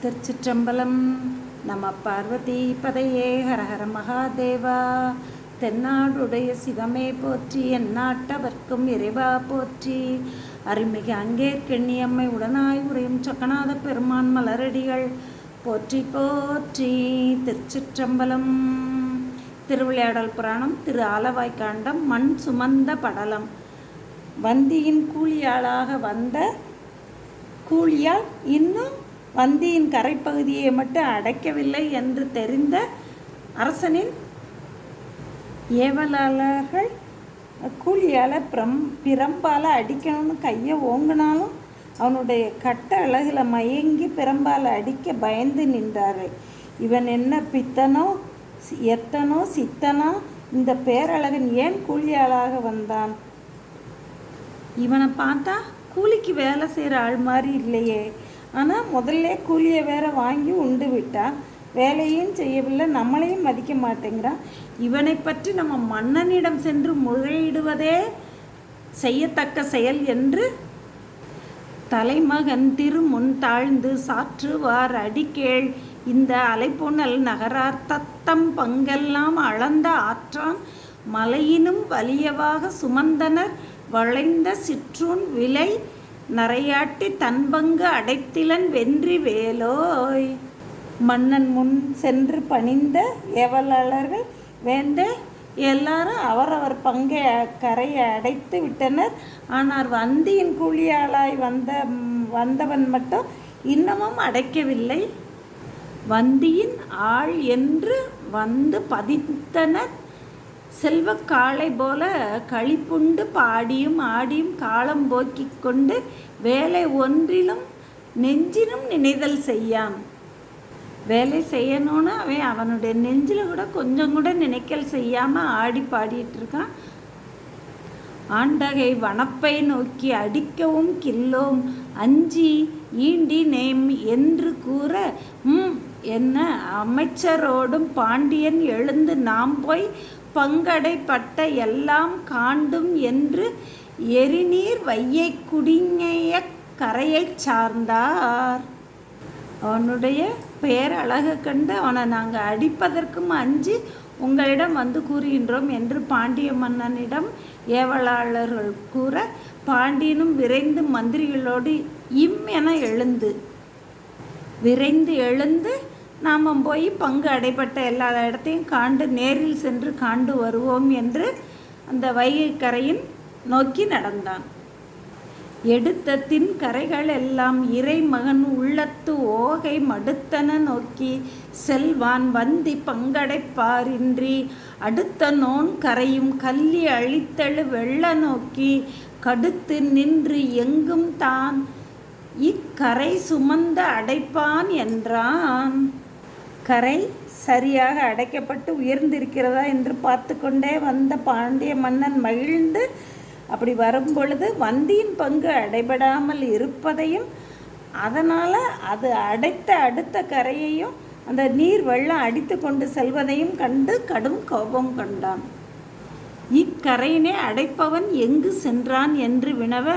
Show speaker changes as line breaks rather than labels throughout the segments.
திருச்சிற்றம்பலம். நம பார்வதி பதையே ஹரஹர மகாதேவா. தென்னாடுடைய சிவமே போற்றி, எந்நாட்டவர்க்கும் இறைவா போற்றி. அருள்மிகு அங்கேற்கெண்ணியம்மை உடனாய் உரையும் சொக்கநாத பெருமான் மலரடிகள் போற்றி போற்றி. திருச்சிற்றம்பலம். திருவிளையாடல் புராணம் திரு ஆலவாய்க்காண்டம். மண் சுமந்த படலம். வந்தியின் கூலியாளாக வந்த கூலியால் இன்னும் வந்தியின் கரைப்பகுதியை மட்டும் அடைக்கவில்லை என்று தெரிந்த அரசனின் ஏவலாளர்கள் கூலியால் பிரம்பால் அடிக்கணும்னு கையை ஓங்கினாலும் அவனுடைய கட்ட அழகில் மயங்கி பிரம்பால் அடிக்க பயந்து நின்றார்கள். இவன் என்ன பித்தனோ எத்தனோ சித்தனோ, இந்த பேரழகன் ஏன் கூலியாளாக வந்தான்? இவனை பார்த்தா கூலிக்கு வேலை செய்கிற ஆள் மாதிரி இல்லையே. ஆனால் முதல்ல கூலியை வேற வாங்கி உண்டு விட்டான், வேலையும் செய்யவில்லை, நம்மளையும் மதிக்க மாட்டேங்கிறான். இவனை பற்றி நம்ம மன்னனிடம் சென்று முறையிடுவதே செய்யத்தக்க செயல் என்று தலைமகன் திருமுன் தாழ்ந்து சாற்றுவார் அடிக்கேள். இந்த அலைப்புணல் நகரார் தத்தம் பங்கெல்லாம் அளந்த ஆற்றான் மலையினும் வலியவாக சுமந்தனர் வளைந்த சிற்றூன் விலை நரையாட்டி தன்பங்கு அடைத்திலன் வென்றி வேலோய். மன்னன் முன் சென்று பணிந்த ஏவலாளர்கள் வேண்ட எல்லாரும் அவரவர் பங்கை கரையை அடைத்து விட்டனர். ஆனால் வந்தியின் கூலியாளாய் வந்தவன் மட்டும் இன்னமும் அடைக்கவில்லை. வந்தியின் ஆள் என்று வந்து பதித்தனர். செல்வ காளை போல களிப்புண்டு பாடியும் ஆடியும் காலம் போக்கிக் கொண்டு வேலை ஒன்றிலும் நெஞ்சினும் நினைதல் செய்யான். வேலை செய்யணும்னு அவனுடைய நெஞ்சில் கூட கொஞ்சம் கூட நினைக்கல் செய்யாமல் ஆடி பாடிட்டு இருக்கான். ஆண்டகை வனப்பை நோக்கி அடிக்கவும் கில்லோம் அஞ்சி ஈண்டி நேம் என்று கூற என்ன அமைச்சரோடும் பாண்டியன் எழுந்து நாம் போய் பங்கடைப்பட்ட எல்லாம் காண்டும் என்று எரிநீர் வையை குடிஞைய கரையை சார்ந்தார். அவனுடைய பேரழகு கண்டு அவனை நாங்கள் அடிப்பதற்கும் அஞ்சி உங்களிடம் வந்து கூறுகின்றோம் என்று பாண்டிய மன்னனிடம் ஏவலாளர்கள் கூற, பாண்டியனும் விரைந்து மந்திரிகளோடு என விரைந்து எழுந்து நாம் போய் பங்கு அடைப்பட்ட எல்லா இடத்தையும் காண்டு நேரில் சென்று காண்டு வருவோம் என்று அந்த வைகை கரையின் நோக்கி நடந்தான். எடுத்த தின் கரைகள் எல்லாம் இறைமகன் உள்ளத்து ஓகை மடுத்தன நோக்கி செல்வான் வந்தி பங்கடைப்பாரின்றி அடுத்த நோன் கரையும் கல்லி அழித்தழு வெள்ள நோக்கி கடுத்து நின்று எங்கும் தான் இக்கரை சுமந்த அடைப்பான் என்றான். கரை சரியாக அடைக்கப்பட்டு உயர்ந்திருக்கிறதா என்று பார்த்து கொண்டே வந்த பாண்டிய மன்னன் மகிழ்ந்து அப்படி வரும்பொழுது வந்தியின் பங்கு அடைபடாமல் இருப்பதையும் அதனால் அது அடைத்த அடுத்த கரையையும் அந்த நீர் வெள்ளம் அடித்து கொண்டு செல்வதையும் கண்டு கடும் கோபம் கொண்டான். இக்கரையினை அடைப்பவன் எங்கு சென்றான் என்று வினவ,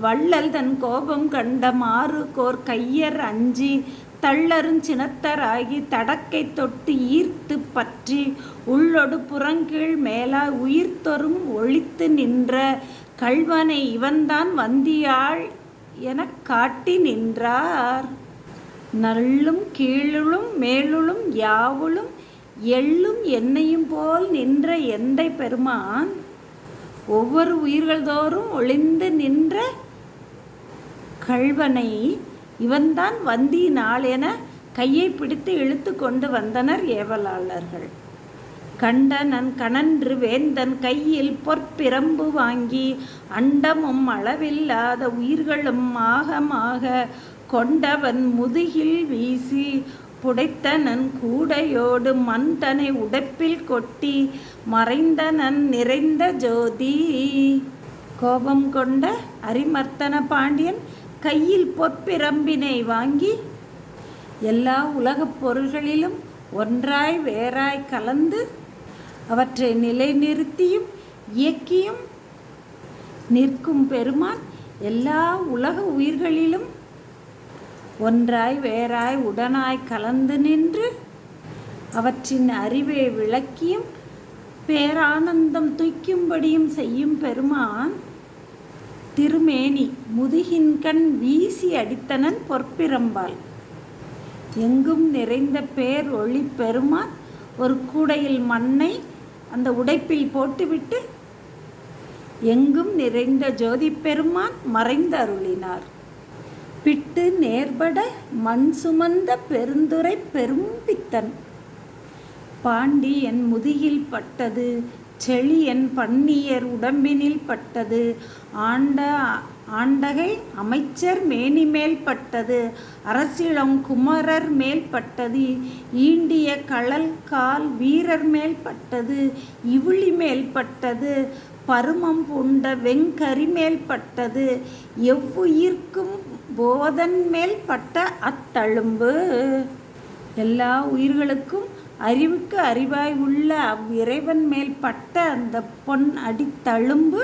வள்ளல் தன் கோபம் கண்ட மாறு கோர் கையர் அஞ்சி தள்ளருஞ்சினத்தராகி தடக்கை தொட்டு ஈர்த்து பற்றி உள்ளொடு புறங்கீழ் மேலாய் உயிர்த்தொரும் ஒழித்து நின்ற கள்வனை இவன்தான் வந்தியாள் எனக் காட்டி நின்றார். நள்ளும் கீழுளும் மேலுளும் யாவுளும் எள்ளும் எண்ணெயும் போல் நின்ற எந்தை பெருமான் ஒவ்வொரு உயிர்கள் தோறும் ஒளிந்து நின்ற கள்வனை இவன்தான் வந்தியின் ஆள் என கையை பிடித்து இழுத்து கொண்டு வந்தனர் ஏவலாளர்கள். கண்டனன் கணன்று வேந்தன் கையில் பொற்பிரம்பு வாங்கி அண்டமும் அளவில்லாத உயிர்களும் ஆகமாக கொண்டவன் முதுகில் வீசி புடைத்தனன் கூடையோடு மண்தனை உடைப்பில் கொட்டி மறைந்தனன் நிறைந்த ஜோதி. கோபம் கொண்ட அரிமர்த்தன பாண்டியன் கையில் பொற்பிரம்பினை வாங்கி எல்லா உலகப் பொருள்களிலும் ஒன்றாய் வேறாய் கலந்து அவற்றை நிலைநிறுத்தியும் இயக்கியும் நிற்கும் பெருமான் எல்லா உலக உயிர்களிலும் ஒன்றாய் வேறாய் உடனாய் கலந்து நின்று அவற்றின் அறிவை விளக்கியும் பேரானந்தம் துய்க்கும்படியும் செய்யும் பெருமான் திருமேனி முதுகின்கண் வீசி அடித்தனன் பொற்பிரம்பால். எங்கும் நிறைந்த பேர் ஒளி பெருமான் ஒரு கூடையில் மண்ணை அந்த உடைப்பில் போட்டுவிட்டு எங்கும் நிறைந்த ஜோதி பெருமான் மறைந்து அருளினார். பிட்டு நேர்பட மண் சுமந்த பெருந்துரை பெரும்பித்தன் பாண்டி என் முதுகில் பட்டது, செளி என் பன்னியர் உடம்பினில் பட்டது, ஆண்டகை அமைச்சர் மேனிமேல் பட்டது, அரசிளம் குமரர் மேல் பட்டது, ஈண்டிய கழல் கால் வீரர் மேல் பட்டது, இவுளி மேல் பட்டது, பருமம் பூண்ட வெங்கரி மேல் பட்டது, எவ்வுயிர்க்கும் போதன் மேல் பட்ட அத்தழும்பு. எல்லா உயிர்களுக்கும் அறிவுக்கு அறிவாய் உள்ள அவ்விறைவன் மேல் பட்ட அந்த பொன் அடித்தழும்பு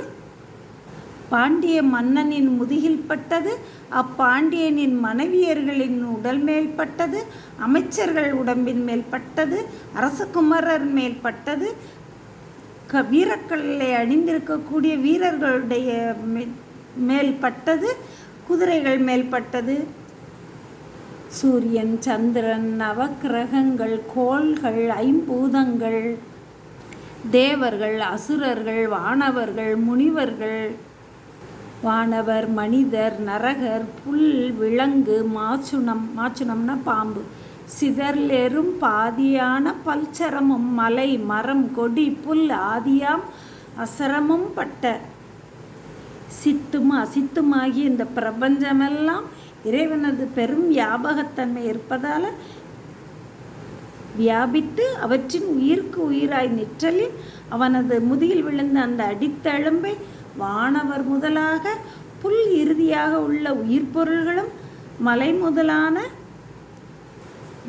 பாண்டிய மன்னனின் முதுகில் பட்டது, அப்பாண்டியனின் மனைவியர்களின் உடல் மேல் பட்டது, அமைச்சர்கள் உடம்பின் மேல் பட்டது, அரசகுமரர் மேல் பட்டது, வீரக்கல்லை அணிந்திருக்கக்கூடிய வீரர்களுடைய மேல் பட்டது, குதிரைகள் மேல் பட்டது, சூரியன் சந்திரன் நவக்கிரகங்கள் கோள்கள் ஐம்பூதங்கள் தேவர்கள் அசுரர்கள் வானவர்கள் முனிவர்கள் வானவர் மனிதர் நரகர் புல் விலங்கு மாச்சுணம்னா பாம்பு சிதர்லெரும் பாதியான பல்சரமும் மலை மரம் கொடி புல் ஆதியாம் அசரமும் பட்ட சித்தும் அசித்துமாகிய இந்த பிரபஞ்சமெல்லாம் இறைவனது பெரும் வியாபகத்தன்மை இருப்பதால் வியாபித்து அவற்றின் உயிருக்கு உயிராய் நிற்றலில் அவனது முதுகில் விழுந்த அந்த அடித்தழும்பை வானவர் முதலாக புல் இறுதியாக உள்ள உயிர் பொருள்களும் மலை முதலான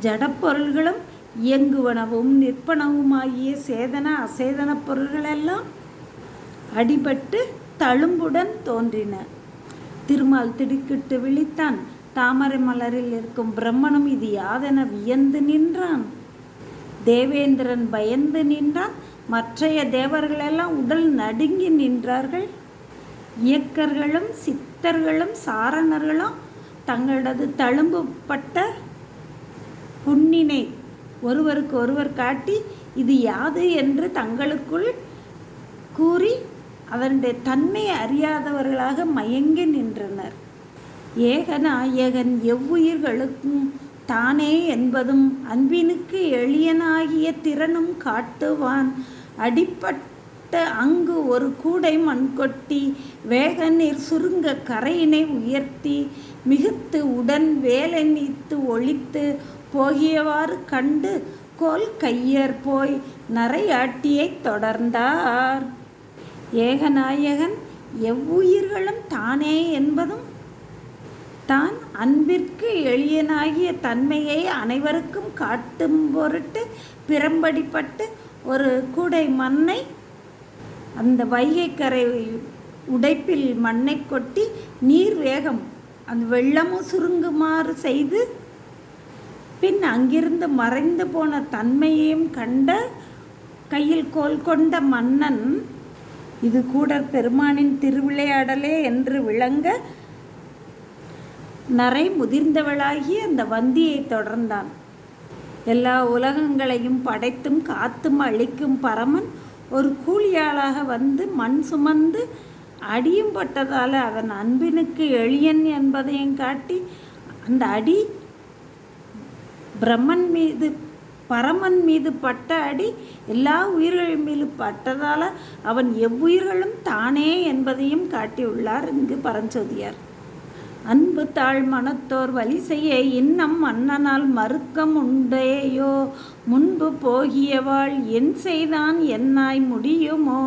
ஜடப்பொருள்களும் இயங்குவனவும் நிற்பனவுமாகிய சேதன அசேதன பொருள்களெல்லாம் அடிபட்டு தழும்புடன் தோன்றின. திருமால் திடுக்கிட்டு விழித்தான். தாமரை மலரில் இருக்கும் பிரம்மனும் இது யாதென வியந்து நின்றான். தேவேந்திரன் பயந்து நின்றான். மற்றைய தேவர்களெல்லாம் உடல் நடுங்கி நின்றார்கள். இயக்கர்களும் சித்தர்களும் சாரணர்களும் தங்களது தழும்புப்பட்ட புண்ணினை ஒருவருக்கு ஒருவர் காட்டி இது யாது என்று தங்களுக்குள் கூறி அதனுடைய தன்மை அறியாதவர்களாக மயங்கி நின்றனர். ஏகநாயகன் எவ்வுயிர்களுக்கும் தானே என்பதும் அன்பினுக்கு எளியனாகிய திறனும் காட்டுவான். அடிப்பட்ட அங்கு ஒரு கூடை மண் கொட்டி வேக நீர் சுருங்க கரையினை உயர்த்தி மிகுத்து உடன் வேலெனித்து ஒழித்து போகியவாறு கண்டு கோல் கையர் போய் நரையாட்டியை தொடர்ந்தார். ஏகநாயகன் எவ்வுயிர்களும் தானே என்பதும் தான் அன்பிற்கு எளியனாகிய தன்மையை அனைவருக்கும் காட்டும் பொருட்டு பிறம்படிப்பட்டு ஒரு கூடை மண்ணை அந்த வைகைக்கரை உடைப்பில் மண்ணை கொட்டி நீர் வேகம் அந்த வெள்ளமும் சுருங்குமாறு செய்து பின் அங்கிருந்து மறைந்து போன தன்மையையும் கண்ட கையில் கோல் கொண்ட மன்னன் இது கூட பெருமானின் திருவிளையாடலே என்று விளங்க நரை முதிர்ந்தவளாகி அந்த வந்தியை தொடர்ந்தான். எல்லா உலகங்களையும் படைத்தும் காத்தும் அழிக்கும் பரமன் ஒரு கூலியாளாக வந்து மண் சுமந்து அடியும் பட்டதால் அவன் அன்பினுக்கு எளியன் என்பதையும் காட்டி அந்த அடி பிரம்மன் மீது பரமன் மீது பட்ட அடி எல்லா உயிர்கள் மீது பட்டதால் அவன் எவ்வுயிர்களும் தானே என்பதையும் காட்டியுள்ளார் இங்கு பரஞ்சோதியார். அன்பு தாழ் மனத்தோர் வழி செய்ய இன்னம் மன்னனால் மறுக்கம் உண்டேயோ முன்பு போகியவாள் என் செய்தான் என்னாய் முடியுமோ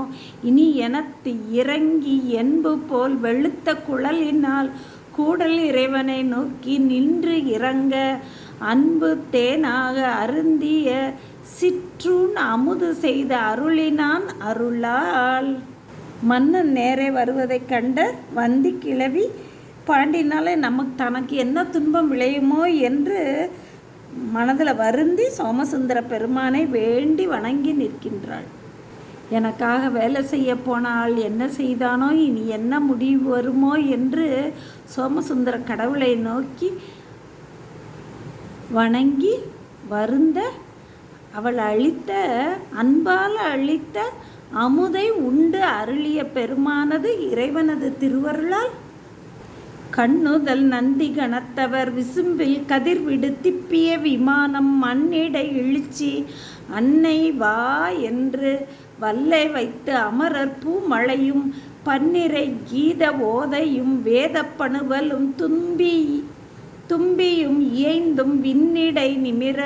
இனி எனத்து இறங்கி என்பு போல் வெளுத்த குழலினால் கூடல் இறைவனை நோக்கி நின்று இறங்க அன்பு தேனாக அருந்திய சிற்றூன் அமுது செய்த அருளினான் அருளால். மன்னன் நேரே வருவதைக் கண்ட வந்தி கிழவி பாண்டினாலே தனக்கு என்ன துன்பம் விளையுமோ என்று மனதில் வருந்தி சோமசுந்தர பெருமானை வேண்டி வணங்கி நிற்கின்றாள். எனக்காக வேலை செய்ய போனால் என்ன செய்தானோ, இனி என்ன முடிவு வருமோ என்று சோமசுந்தர கடவுளை நோக்கி வணங்கி வருந்த, அவள் அன்பால் அளித்த அமுதை உண்டு அருளிய பெருமானது இறைவனது திருவருளால் கண்ணுதல் நந்தி கணத்தவர் விசும்பில் கதிர்விடு திப்பிய விமானம் மண்ணிடை இழிச்சி அன்னை வா என்று வல்லை வைத்து அமரர் பூமழையும் பன்னிரை கீத ஓதையும் வேத பணுவலும் தும்பியும் இயைந்தும் விண்ணிடை நிமிர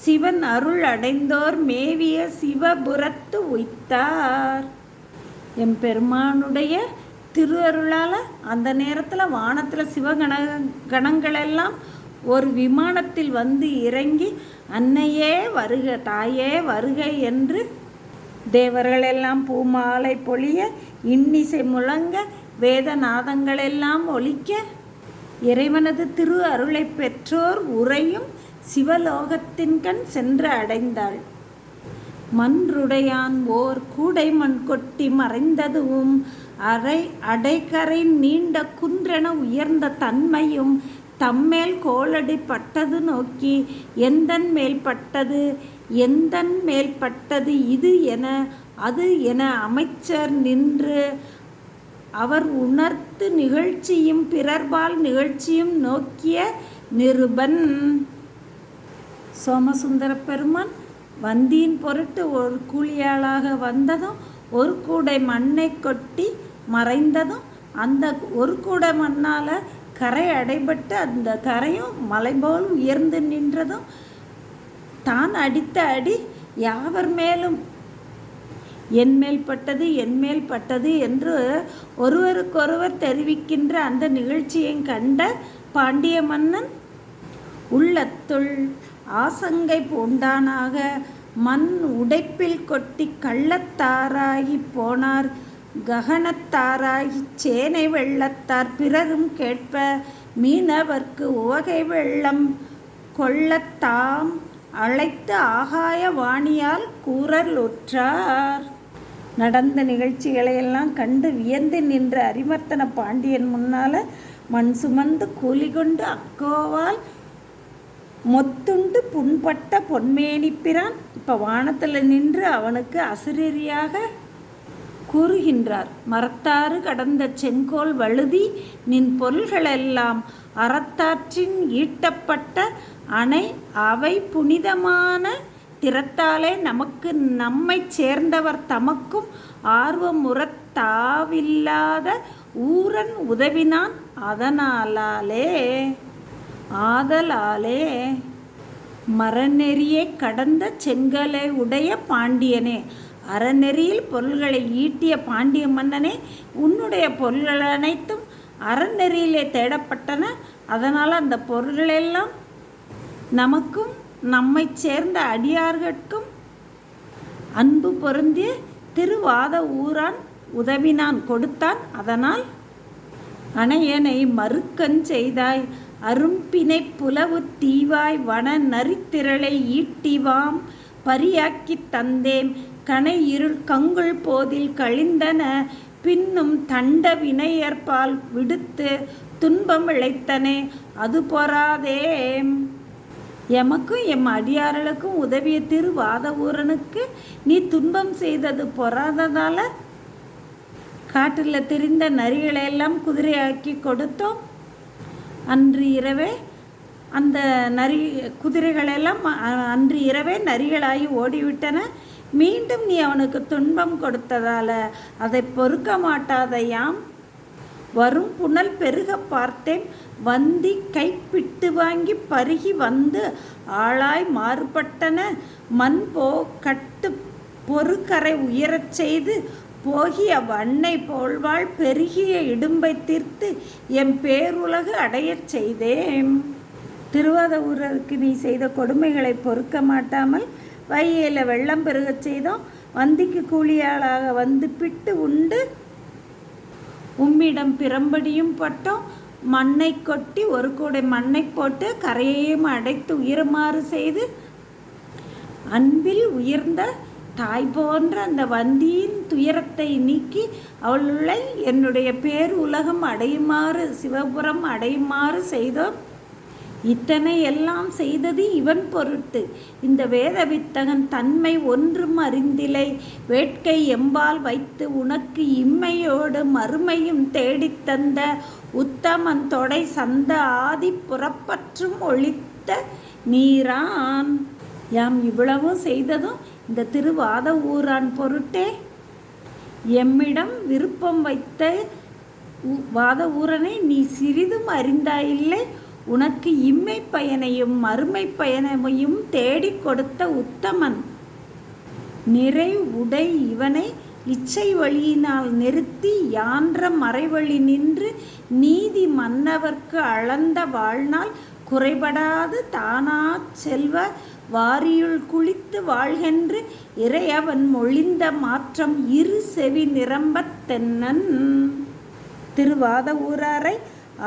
சிவன் அருள் அடைந்தோர் மேவிய சிவபுரத்து உய்த்தார். எம்பெருமானுடைய திருஅருளால் அந்த நேரத்தில் வானத்தில் கணங்களெல்லாம் ஒரு விமானத்தில் வந்து இறங்கி அன்னையே வருக, தாயே வருக என்று தேவர்களெல்லாம் பூமாலை பொழிய, இன்னிசை முழங்க, வேதநாதங்களெல்லாம் ஒலிக்க, இறைவனது திரு அருளை பெற்றோர் உறையும் சிவலோகத்தின் கண் சென்று அடைந்தாள். மன்றுடையான் ஓர் கூடை மண் கொட்டி மறைந்ததுவும் அடைக்கரை நீண்ட குன்றென உயர்ந்த தன்மையும் தம்மேல் கோலடி பட்டது நோக்கி எந்தன் மேல் பட்டது இது என அது என அமைச்சர் நின்று அவர் உணர்த்து நிகழ்ச்சியும் பிறர்பால் நிகழ்ச்சியும் நோக்கிய நிருபன். சோமசுந்தர பெருமான் வந்தியின் பொருட்டு ஒரு கூலியாளாக வந்ததும் ஒரு கூடை மண்ணை கொட்டி மறைந்ததும் அந்த ஒரு கூடை மண்ணால் கரை அடைபட்டு அந்த கரையும் மலை போல் உயர்ந்து நின்றதும் தான் அடித்த அடி யாவர் மேலும் என்மேல் பட்டது என்று ஒருவருக்கொருவர் தெரிவிக்கின்ற அந்த நிகழ்ச்சியை கண்ட பாண்டிய மன்னன் உள்ளத்துள் ஆசங்கை பூண்டானாக மண் உடைப்பில் கொட்டி கள்ளத்தாராகி போனார் ககனத்தாராகி சேனை வெள்ளத்தார் பிறரும் கேட்ப மீனவர்க்கு உவகை வெள்ளம் கொள்ளத்தாம் அழைத்து ஆகாய வாணியால் கூறலுற்றார். நடந்த நிகழ்ச்சிகளையெல்லாம் கண்டு வியந்து நின்ற அரிமர்த்தன பாண்டியன் முன்னால் மண் சுமந்து கூலி கொண்டு அக்கோவால் மொத்துண்டு புண்பட்ட பொன்மேனிப்பிரான் இப்போ வானத்தில் நின்று அவனுக்கு அசிரியாக கூறுகின்றார். மரத்தாறு கடந்த செங்கோல் வழுதி நின் பொருள்களெல்லாம் அறத்தாற்றின் ஈட்டப்பட்ட அணை அவை புனிதமான திறத்தாலே நமக்கு நம்மை சேர்ந்தவர் தமக்கும் ஆர்வமுறத்தாவில்லாத ஊரன் உதவினான் ஆதலாலே மரநெறியை கடந்த செங்கலை உடைய பாண்டியனே, அறநெறியில் பொருள்களை ஈட்டிய பாண்டிய மன்னனே, உன்னுடைய பொருள்கள் அனைத்தும் அறநெறியிலே தேடப்பட்டன. அதனால் அந்த பொருள்களெல்லாம் நமக்கும் நம்மை சேர்ந்த அடியார்கட்கும் அன்பு பொருந்திய திருவாத ஊரான் உதவினான் கொடுத்தான். அதனால் அணையனை மறுக்கஞ் செய்தாய் அரும்பினை புலவு தீவாய் வன நரித்திரளை ஈட்டிவாம் பரியாக்கி தந்தேம் கனை இருள் கங்குள் போதில் கழிந்தன பின்னும் தண்ட வினையற்பால் விடுத்து துன்பம் இழைத்தனே அது பொறாதே. எமக்கும் எம் அடியார்களுக்கும் உதவிய திருவாத ஊரனுக்கு நீ துன்பம் செய்தது பொறாததால காட்டில் திரிந்த நரிகளையெல்லாம் குதிரையாக்கி கொடுத்தோம். அன்று இரவே அந்த குதிரைகளெல்லாம் அன்று இரவே நரிகளாகி ஓடிவிட்டன. மீண்டும் நீ அவனுக்கு துன்பம் கொடுத்ததால் அதை பொறுக்க மாட்டாதையாம். வரும் புனல் பெருக பார்த்தேன் வந்தி கைப்பிட்டு வாங்கி பருகி வந்து ஆளாய் மாறுபட்டன மண் கட்டு பொறுக்கரை உயரச் செய்து போகிய வண்ணை போல்வாள் பெருகிய இடும்பை தீர்த்து எம் பேருலகு அடையச் செய்தேன். திருவாத ஊரருக்கு நீ செய்த கொடுமைகளை பொறுக்க மாட்டாமல் வையையில் வெள்ளம் பெருகச் செய்தோம். வந்திக்கு கூலியாளாக வந்து பிட்டு உண்டு உம்மிடம் பிறம்படியும் பட்டோம். மண்ணை கொட்டி ஒரு கூடை மண்ணை போட்டு கரையையும் அடைத்து உயருமாறு செய்து அன்பில் உயர்ந்த தாய் போன்ற அந்த வந்தியின் துயரத்தை நீக்கி அவளை என்னுடைய பேர் உலகம் அடையுமாறு சிவபுரம் அடையுமாறு செய்தோம். இத்தனை எல்லாம் செய்தது இவன் பொருட்டு. இந்த வேத வித்தகன் தன்மை ஒன்றும் அறிந்திலை. வேட்கை எம்பால் வைத்து உனக்கு இம்மையோடு மறுமையும் தேடித்தந்த உத்தமன் தொடை சந்த ஆதி புறப்பற்றும் ஒழித்த நீரான். யாம் இவ்வளவும் செய்ததும் இந்த திருவாத ஊரான் பொருட்டே. எம்மிடம் விருப்பம் வைத்த வாத ஊரனை நீ சிறிதும் அறிந்தாயில்லை. உனக்கு இம்மை பயனையும் மறுமை பயனையும் தேடிக் கொடுத்த உத்தமன் நிறை உடை இவனை இச்சை வழியினால் நிறுத்தி யான்ற மறைவழி நின்று நீதி மன்னவர்க்கு அளந்த வாழ்நாள் குறைபடாது தானா செல்வ வாரியுள் குளித்து வாழ்கென்று இறையவன் மொழிந்த மாற்றம் இரு செவி நிரம்பத் தென்னன். திருவாத ஊராரை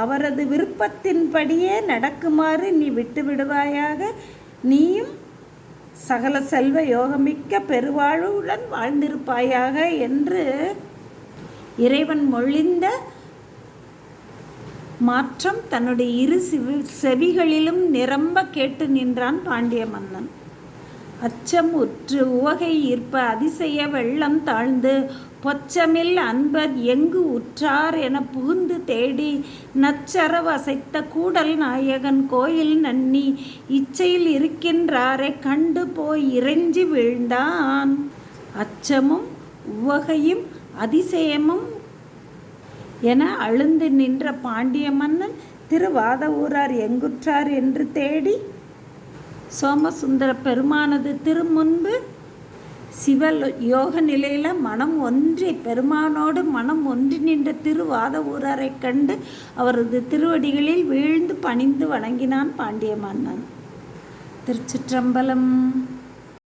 அவரது விருப்பத்தின்படியே நடக்குமாறு நீ விட்டுவிடுவாயாக. நீயும் சகல செல்வ யோகமிக்க பெருவாழ்வுடன் வாழ்ந்திருப்பாயாக என்று இறைவன் மொழிந்த மாற்றம் தன்னுடைய இரு செவிகளிலும் நிரம்ப கேட்டு நின்றான் பாண்டிய மன்னன். அச்சம் உற்று உவகை ஈர்ப்ப அதிசய வெள்ளம் தாழ்ந்து பொச்சமில் அன்பர் எங்கு உற்றார் என புகுந்து தேடி நச்சரவு அசைத்த கூடல் நாயகன் கோயில் நன்னி இச்சையில் இருக்கின்றாரை கண்டு போய் இறைஞ்சி வீழ்ந்தான். அச்சமும் உவகையும் அதிசயமும் என அழுந்து நின்ற பாண்டிய மன்னன் திருவாத ஊரார் எங்குற்றார் என்று தேடி சோமசுந்தர பெருமானது திருமுன்பு சிவ யோக நிலையில் மனம் ஒன்றி பெருமானோடு மனம் ஒன்றி நின்ற திருவாத ஊராரை கண்டு அவரது திருவடிகளில் வீழ்ந்து பணிந்து வணங்கினான் பாண்டிய மன்னன். திருச்சிற்றம்பலம்.